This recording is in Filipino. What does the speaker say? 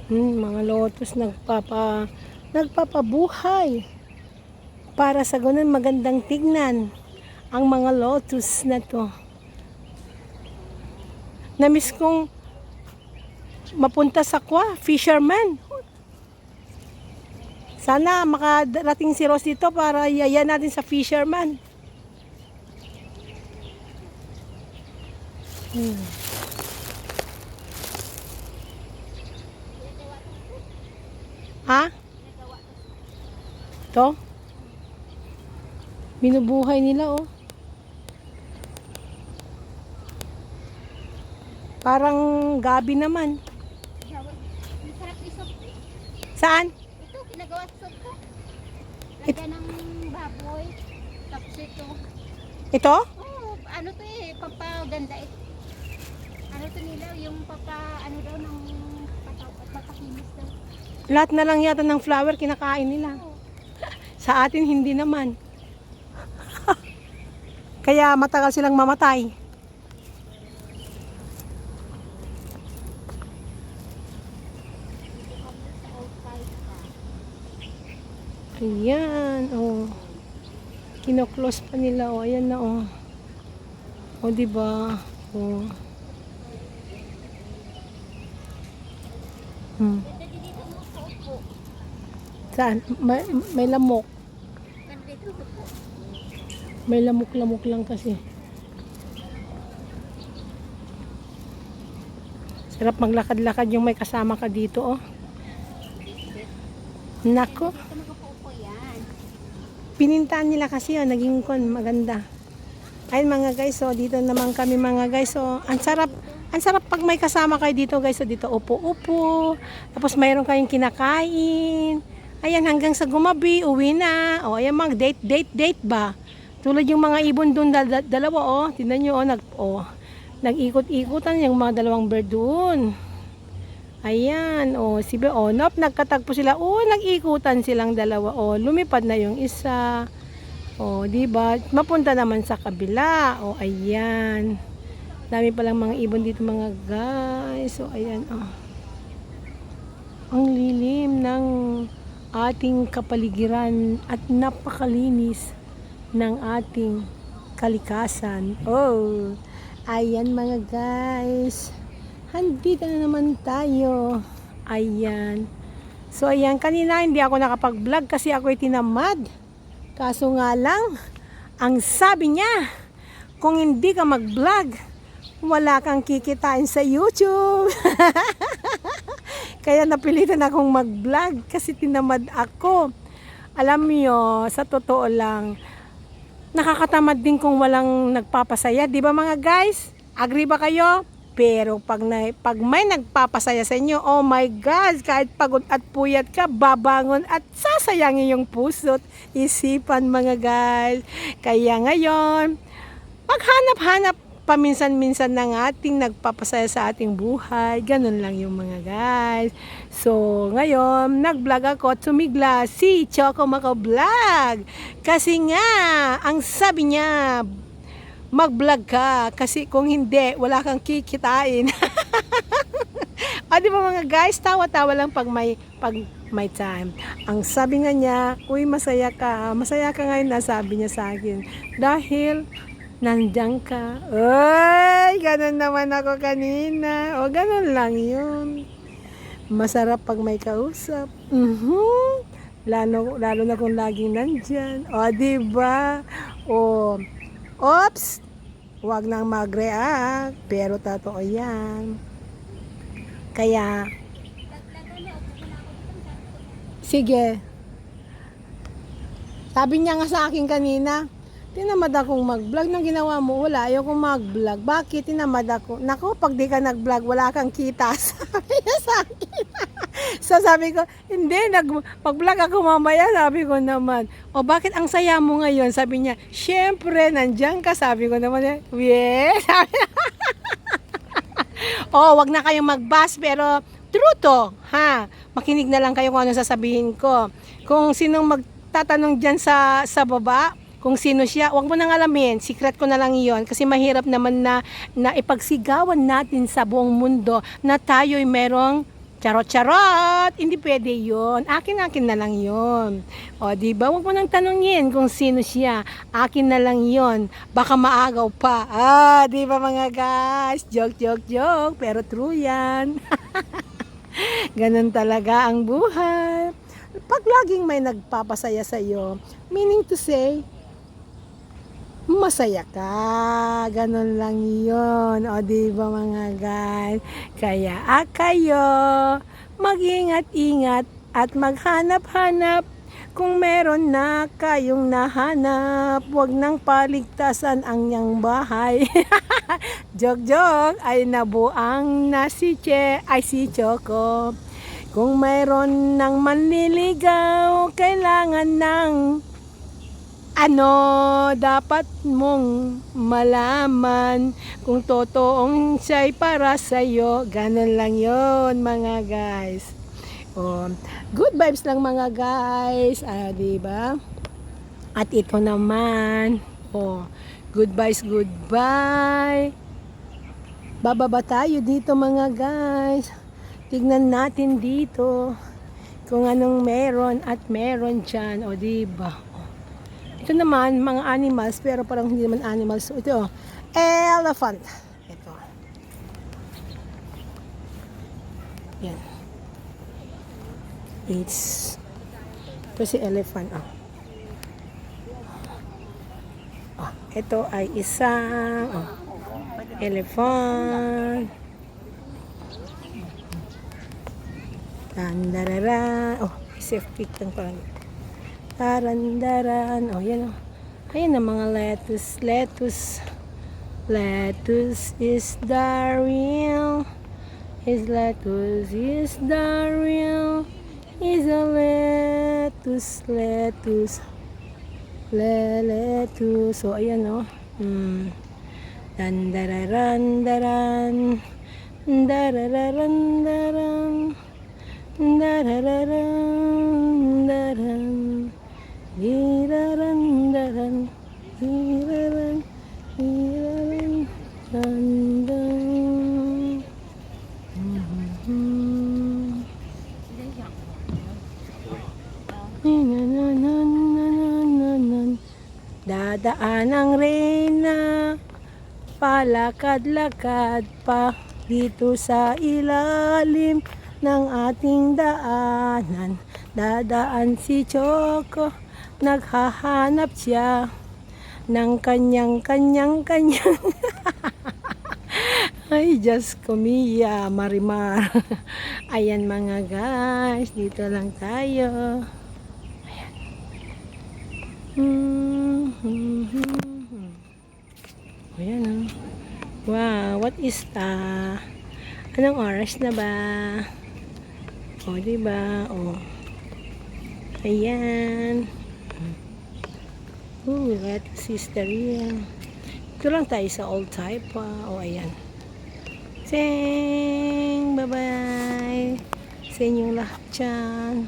Mga lotus nagpapabuhay. Para sa ganun magandang tignan ang mga lotus na to. Namiss kong mapunta sa fisherman. Sana makarating si Ross dito para yaya natin sa fisherman. Ha? Ito? Binubuhay nila oh. Parang gabi naman. Masarap isog. Saan? Ito, ginagawa sa isog ko. Lagyan ng baboy. Tapos ito. Ito? Oh, ano to eh, papaganda eh. Ano to nila, yung ano daw ng papakinis daw. Lahat na lang yata ng flower kinakain nila. Oh. Sa atin hindi naman. Kaya matagal silang mamatay. Ayan, oh. Kino-close pa nila, oh. Ayan na, oh. Oh, diba? Oh. Dito mo sa upo. Saan? May lamok. Dito upo. May lamok-lamok lang kasi. Sarap maglakad-lakad yung may kasama ka dito, oh. Nako. Dito makapaupo yan. Pinintaan nila kasi, oh. Naging maganda. Ayun mga guys, oh. Dito naman kami mga guys, oh. Ang sarap pag may kasama kayo dito guys, oh. Dito upo-upo. Tapos mayroon kayong kinakain. Ayan, hanggang sa gumabi, uwi na. O, ayan mga date ba? Tulad yung mga ibon doon, dalawa, oh. Tingnan nyo, oh. Nag-ikot-ikutan yung mga dalawang bird doon. Ayan, oh. Nagkatagpo sila. Oh, nag-ikutan silang dalawa. Oh, lumipad na yung isa. Oh, diba? Mapunta naman sa kabila. Oh, ayan. Dami palang mga ibon dito mga guys. So, ayan, oh. Ang lilim ng ating kapaligiran at napakalinis ng ating kalikasan. Oh, ayan mga guys. Handito na naman tayo. Ayan. So, ayan. Kanina hindi ako nakapag-vlog kasi ako'y tinamad. Kaso nga lang, ang sabi niya, kung hindi ka mag-vlog, wala kang kikitain sa YouTube. Kaya napilitan akong mag-vlog kasi tinamad ako. Alam niyo, sa totoo lang, nakakatamad din kung walang nagpapasaya. Di ba mga guys? Agree ba kayo? Pero pag may nagpapasaya sa inyo, oh my God, kahit pagod at puyat ka, babangon at sasayangin yung puso't isipan mga guys. Kaya ngayon, maghanap-hanap paminsan-minsan ng ating nagpapasaya sa ating buhay. Ganun lang yung mga guys. So, ngayon, nag-vlog ako at sumigla si Choco Maco Vlog. Kasi nga, ang sabi niya, mag-vlog ka. Kasi kung hindi, wala kang kikitain. Di ba mga guys, tawa-tawa lang pag may time. Ang sabi nga niya, uy, masaya ka. Masaya ka ngayon na, sabi niya sa akin. Dahil, nandiyan ka. Uy, ganun naman ako kanina. O, ganun lang yun. Masarap pag may kausap. Lalo na kung laging nandyan. O, diba? O, oops! Huwag nang mag-react. Pero totoo yan. Kaya, sige. Sabi niya nga sa akin kanina, tinamad akong mag-vlog. Nang ginawa mo, wala. Ayokong mag-vlog. Bakit? Tinamad ako. Naku, pag di ka nag-vlog, wala kang kita. Sabi niya sa akin. So sabi ko, hindi, mag-vlog ako mamaya. Sabi ko naman, o bakit ang saya mo ngayon? Sabi niya, syempre, nandiyan ka. Sabi ko naman, yes. Wag na kayong mag-bash, pero true to, ha? Makinig na lang kayo kung ano sasabihin ko. Kung sinong magtatanong dyan sa baba, kung sino siya, wag mo nang alamin, secret ko na lang iyon kasi mahirap naman na ipagsigawan natin sa buong mundo na tayo'y merong Charot-charot! Hindi pwede yon. Akin na lang yon. O, di ba? Huwag mo nang tanungin kung sino siya. Akin na lang yon. Baka maagaw pa. Di ba mga guys? Joke, joke, joke. Pero true yan. Ganun talaga ang buhay. Pag laging may nagpapasaya sa'yo, meaning to say, masaya ka. Ganon lang yun. O, di ba mga guys? Kaya kayo, mag-ingat-ingat at maghanap-hanap. Kung meron na kayong nahanap, huwag nang paligtasan ang niyang bahay. Joke-joke, ay nabuang na si si Choco. Kung mayroon ng manliligaw, kailangan ng dapat mong malaman kung totoong siya'y para sa'yo. Ganun lang yon mga guys. Good vibes lang mga guys. Diba? At ito naman. Goodbyes, goodbye. Bababa tayo dito mga guys. Tignan natin dito kung anong meron at meron dyan. Diba? Ito naman, mga animals, pero parang hindi naman animals. Ito, elephant. Ito. Yan. Ito si elephant. Ito ay isang elephant. Tandarara. Safe pick lang parang. Tarandaran. Yan. Ayan ang mga lettuce. Lettuce is the real. His lettuce is the real. Is a lettuce. Lettuce. Ayan Dandararan. Dararan. Darararan. Darararan. Hiraran, hiraran, hiraran, dandang. Dadaan ang reyna, palakad-lakad pa dito sa ilalim ng ating daanan. Dadaan si Choco, naghahanap siya ng kanyang ay Diyos ko Mia Marimar. Ayan mga guys, dito lang tayo. Ayan wow, what is anong oras na ba? Diba? Ayan. Let's Sisteria. Ito lang tayo sa old type. Ayan. Bye-bye. Sa inyong lahat dyan.